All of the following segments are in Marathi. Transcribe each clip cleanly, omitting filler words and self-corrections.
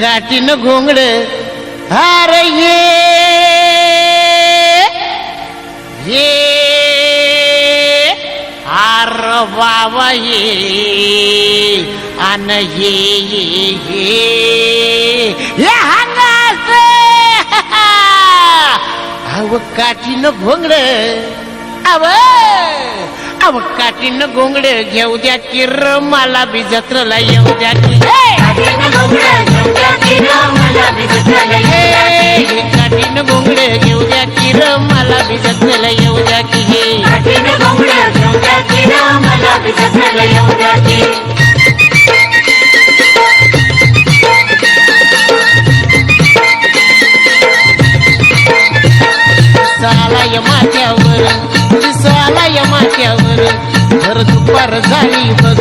काठीन घोंगड हार ये आर बाबा ये अन ये हंगास अव काठीन घोंगड अव काठीन घोंगड घेऊ द्या किर मला बी जत्रेला येऊ द्या की काठीन घोंगड घेऊ द्या किर मला बी जत्रेला येऊ द्या की सालाय माथ्यावर सालाय माथ्यावर भर दुपार झाली बघ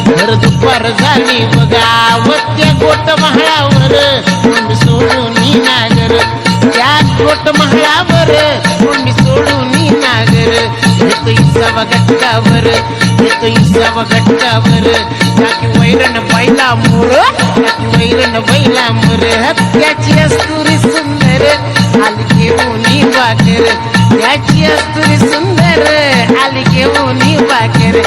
भर दुपार झाली बघावत्या गोट महाळावर मी सोडून नागर त्या गोट महाळावर मी सोडून नागर येतो इसावा घटकावर येतो इसावा घटकावर टाकी वैरण बैला मोर टाकी वैरण बैला मोर त्याची अस्तुरी सुंदर आली घेऊन वाकर त्याची अस्तुरी सुंदर आली घेऊन वाकर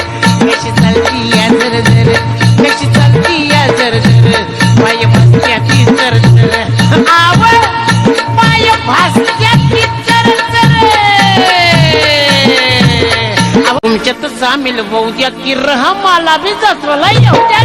कशी चालती या जर जर कशी चालती या जर जर पाय भासत्या ती जर जर आवड पाय भासत्या ती जर जर तुमच्यात सामील होऊ द्या की मला बी जत्रेला येऊ द्या